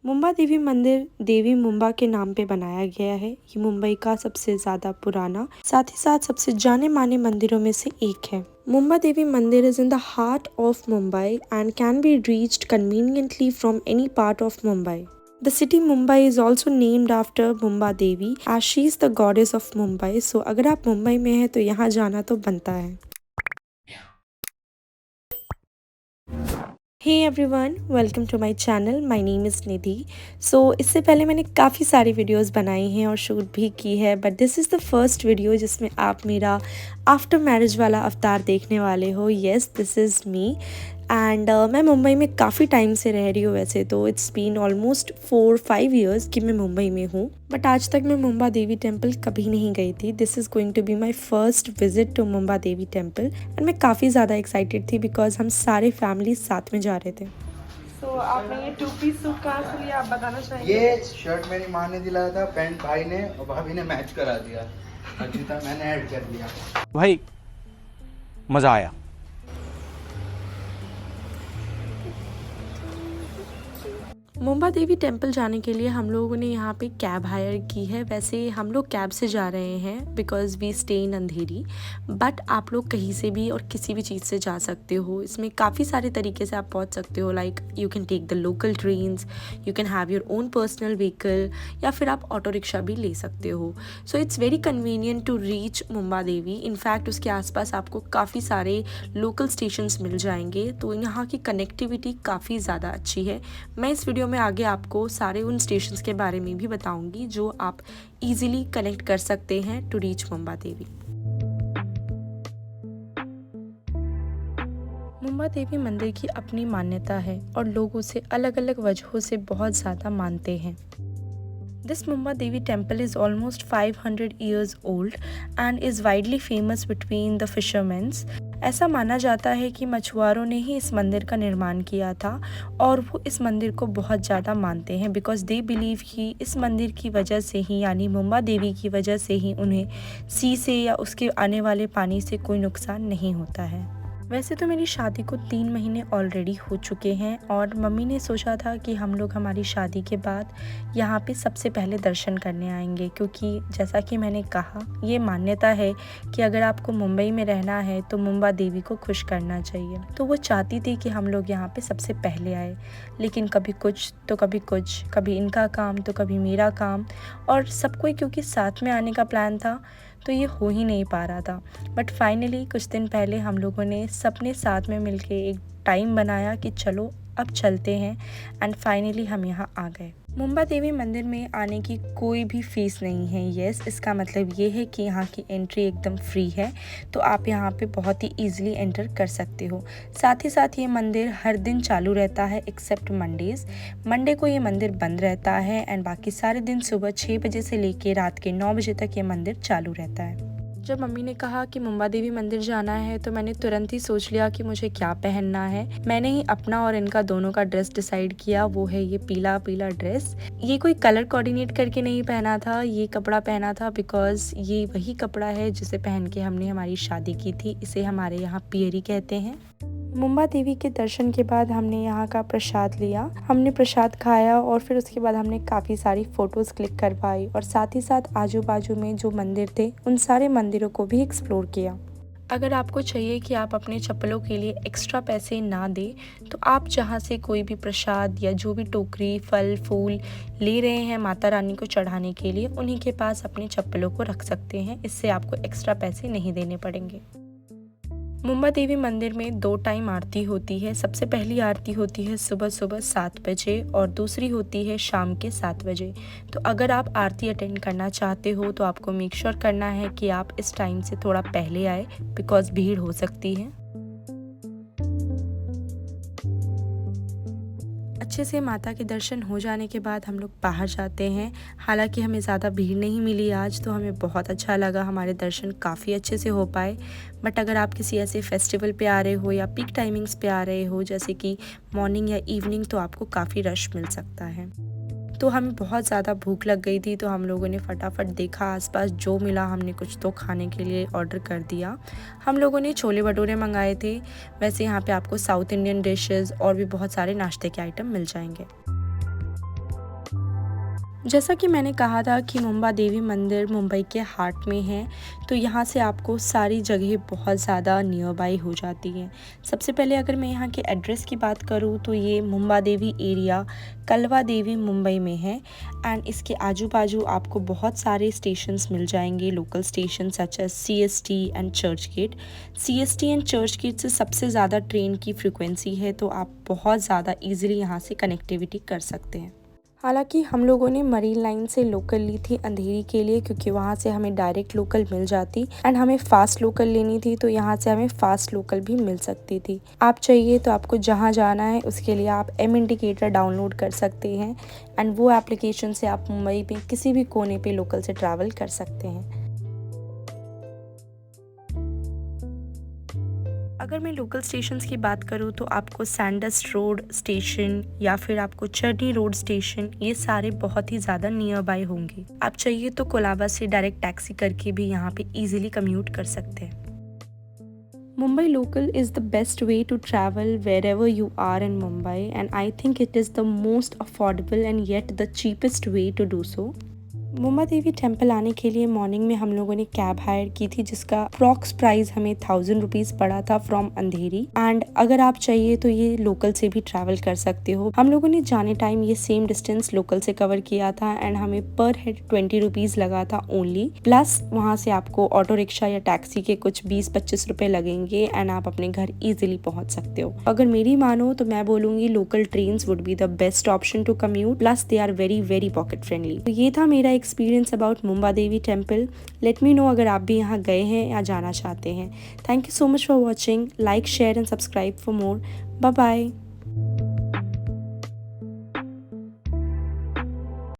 मुंबा देवी मंदिर देवी मुंबा के नाम पे बनाया गया है। ये मुंबई का सबसे ज़्यादा पुराना साथ ही साथ सबसे जाने माने मंदिरों में से एक है। मुंबा देवी मंदिर is in the heart of Mumbai and can be reached conveniently from any part of Mumbai. The city Mumbai is also named after Mumba Devi as she is the goddess of Mumbai. So अगर आप मुंबई में हैं तो यहाँ जाना तो बनता है। Hey everyone, welcome to my channel. My name is Nidhi. So इससे पहले मैंने काफ़ी सारी वीडियोस बनाई हैं और शूट भी की है, but this is the first video जिसमें आप मेरा आफ्टर मैरिज वाला अवतार देखने वाले हो। Yes, this is me and मैं मुंबई में काफ़ी टाइम से रह रही हूँ। वैसे तो इट्स बीन ऑलमोस्ट 4-5 ईयर्स कि मैं मुंबई में हूँ, बट आज तक मैं मुंबा देवी टेम्पल कभी नहीं गई थी। This is going to be my first visit to Mumba Devi temple and मैं काफ़ी ज़्यादा एक्साइटेड थी बिकॉज हम सारे फैमिली साथ में जा रहे थे। तो आपने ये 2 पीस सूट कहाँ से लिया, आप बताना चाहेंगे? ये शर्ट मेरी माँ ने दिलाया था, पैंट भाई ने और भाभी ने मैच करा दिया और जूता मैंने ऐड कर दिया। भाई मजा आया। मुंबा देवी टेम्पल जाने के लिए हम लोगों ने यहाँ पे कैब हायर की है। वैसे हम लोग कैब से जा रहे हैं because we stay in Andheri, but आप लोग कहीं से भी और किसी भी चीज़ से जा सकते हो। इसमें काफ़ी सारे तरीके से आप पहुँच सकते हो, like you can take the local trains, you can have your own personal vehicle, या फिर आप ऑटो रिक्शा भी ले सकते हो। So it's very convenient to reach Mumba Devi. In fact उसके आसपास आपको काफ़ी सारे लोकल स्टेशंस मिल जाएंगे, तो यहाँ की कनेक्टिविटी काफ़ी ज़्यादा अच्छी है। मैं इस वीडियो में आगे आपको सारे उन स्टेशंस के बारे में भी बताऊंगी जो आप इजीली कनेक्ट कर सकते हैं टू रीच मुंबा देवी। मुंबा देवी मंदिर की अपनी मान्यता है और लोग उसे अलग अलग वजहों से बहुत ज़्यादा मानते हैं। This Mumba Devi temple is almost 500 years old and is widely famous between the fishermen. ऐसा माना जाता है कि मछुआरों ने ही इस मंदिर का निर्माण किया था और वो इस मंदिर को बहुत ज़्यादा मानते हैं बिकॉज दे बिलीव कि इस मंदिर की वजह से ही, यानी मुंबा देवी की वजह से ही उन्हें सी से या उसके आने वाले पानी से कोई नुकसान नहीं होता है। वैसे तो मेरी शादी को 3 महीने ऑलरेडी हो चुके हैं और मम्मी ने सोचा था कि हम लोग हमारी शादी के बाद यहाँ पे सबसे पहले दर्शन करने आएंगे, क्योंकि जैसा कि मैंने कहा, ये मान्यता है कि अगर आपको मुंबई में रहना है तो मुंबा देवी को खुश करना चाहिए। तो वो चाहती थी कि हम लोग यहाँ पे सबसे पहले आए, लेकिन कभी कुछ तो कभी कुछ, कभी इनका काम तो कभी मेरा काम, और सबको क्योंकि साथ में आने का प्लान था तो ये हो ही नहीं पा रहा था। बट फाइनली कुछ दिन पहले हम लोगों ने सबने साथ में मिलके एक टाइम बनाया कि चलो अब चलते हैं, एंड फाइनली हम यहाँ आ गए। मुंबा देवी मंदिर में आने की कोई भी फ़ीस नहीं है। येस, इसका मतलब ये है कि यहाँ की एंट्री एकदम फ्री है, तो आप यहाँ पे बहुत ही ईजिली एंटर कर सकते हो। साथ ही साथ ये मंदिर हर दिन चालू रहता है एक्सेप्ट मंडेज़। मंडे को ये मंदिर बंद रहता है एंड बाकी सारे दिन सुबह 6 बजे से लेके रात के 9 बजे तक ये मंदिर चालू रहता है। जब मम्मी ने कहा कि मुंबा देवी मंदिर जाना है तो मैंने तुरंत ही सोच लिया कि मुझे क्या पहनना है। मैंने ही अपना और इनका दोनों का ड्रेस डिसाइड किया। वो है ये पीला पीला ड्रेस। ये कोई कलर कोऑर्डिनेट करके नहीं पहना था, ये कपड़ा पहना था बिकॉज ये वही कपड़ा है जिसे पहन के हमने हमारी शादी की थी। इसे हमारे यहाँ पियरी कहते हैं। मुंबा देवी के दर्शन के बाद हमने यहाँ का प्रसाद लिया, हमने प्रसाद खाया और फिर उसके बाद हमने काफ़ी सारी फ़ोटोज़ क्लिक करवाई और साथ ही साथ आजू बाजू में जो मंदिर थे उन सारे मंदिरों को भी एक्सप्लोर किया। अगर आपको चाहिए कि आप अपने चप्पलों के लिए एक्स्ट्रा पैसे ना दें, तो आप जहाँ से कोई भी प्रसाद या जो भी टोकरी फल फूल ले रहे हैं माता रानी को चढ़ाने के लिए, उन्हीं के पास अपने चप्पलों को रख सकते हैं। इससे आपको एक्स्ट्रा पैसे नहीं देने पड़ेंगे। मुंबा देवी मंदिर में 2 टाइम आरती होती है। सबसे पहली आरती होती है सुबह सुबह 7 बजे और दूसरी होती है शाम के 7 बजे। तो अगर आप आरती अटेंड करना चाहते हो तो आपको मेक श्योर करना है कि आप इस टाइम से थोड़ा पहले आए बिकॉज भीड़ हो सकती है। अच्छे से माता के दर्शन हो जाने के बाद हम लोग बाहर जाते हैं। हालांकि हमें ज़्यादा भीड़ नहीं मिली आज, तो हमें बहुत अच्छा लगा, हमारे दर्शन काफ़ी अच्छे से हो पाए। बट अगर आप किसी ऐसे फेस्टिवल पे आ रहे हो या पीक टाइमिंग्स पे आ रहे हो जैसे कि मॉर्निंग या इवनिंग, तो आपको काफ़ी रश मिल सकता है। तो हमें बहुत ज़्यादा भूख लग गई थी, तो हम लोगों ने फटाफट देखा आसपास, जो मिला हमने कुछ तो खाने के लिए ऑर्डर कर दिया। हम लोगों ने छोले भटूरे मंगाए थे। वैसे यहाँ पे आपको साउथ इंडियन डिशेस और भी बहुत सारे नाश्ते के आइटम मिल जाएंगे। जैसा कि मैंने कहा था कि मुंबा देवी मंदिर मुंबई के हार्ट में है, तो यहाँ से आपको सारी जगह बहुत ज़्यादा नियर बाई हो जाती हैं। सबसे पहले अगर मैं यहाँ के एड्रेस की बात करूँ तो ये मुंबा देवी एरिया कलवा देवी मुंबई में है एंड इसके आजू बाजू आपको बहुत सारे स्टेशंस मिल जाएंगे, local station such as CST and Churchgate. CST and Churchgate से सबसे ज़्यादा ट्रेन की फ्रिक्वेंसी है, तो आप बहुत ज़्यादा ईजिली यहाँ से कनेक्टिविटी कर सकते हैं। हालांकि हम लोगों ने मरीन लाइन से लोकल ली थी अंधेरी के लिए, क्योंकि वहाँ से हमें डायरेक्ट लोकल मिल जाती एंड हमें फ़ास्ट लोकल लेनी थी, तो यहाँ से हमें फ़ास्ट लोकल भी मिल सकती थी। आप चाहिए तो आपको जहाँ जाना है उसके लिए आप M इंडिकेटर डाउनलोड कर सकते हैं एंड वो एप्लीकेशन से आप मुंबई में किसी भी कोने पे लोकल से ट्रैवल कर सकते हैं। अगर मैं लोकल स्टेशंस की बात करूँ तो आपको सैंडस्ट रोड स्टेशन या फिर आपको चर्नी रोड स्टेशन, ये सारे बहुत ही ज़्यादा नियर बाय होंगे। आप चाहिए तो कोलाबा से डायरेक्ट टैक्सी करके भी यहाँ पे इजीली कम्यूट कर सकते हैं। Mumbai local is the best way to travel wherever you are in Mumbai, and I think it is the most affordable and yet the cheapest way to do so. Mumba Devi temple आने के लिए morning में हम लोगों ने cab higher की थी, जिसका अप्रॉक्स प्राइस हमें 1000 रुपीज़ पड़ा था फ्रॉम अंधेरी। एंड अगर आप चाहिए तो ये लोकल से भी ट्रैवल कर सकते हो। हम लोगों ने जाने टाइम ये सेम डिस्टेंस लोकल से कवर किया था एंड हमें पर हेड 20 रुपीज़ लगा था ओनली, प्लस वहाँ से आपको ऑटो रिक्शा या टैक्सी के कुछ 20-25 रुपए लगेंगे एंड आप अपने घर ईजिली पहुँच सकते हो। अगर मेरी मानो तो मैं बोलूँगी local trains would be the best option to commute, plus they are very very pocket friendly. तो ये था मेरा experience about Mumba Devi temple. Let me know अगर आप भी यहाँ गए हैं या जाना चाहते हैं। Thank you so much for watching. Like, share and subscribe for more. Bye bye.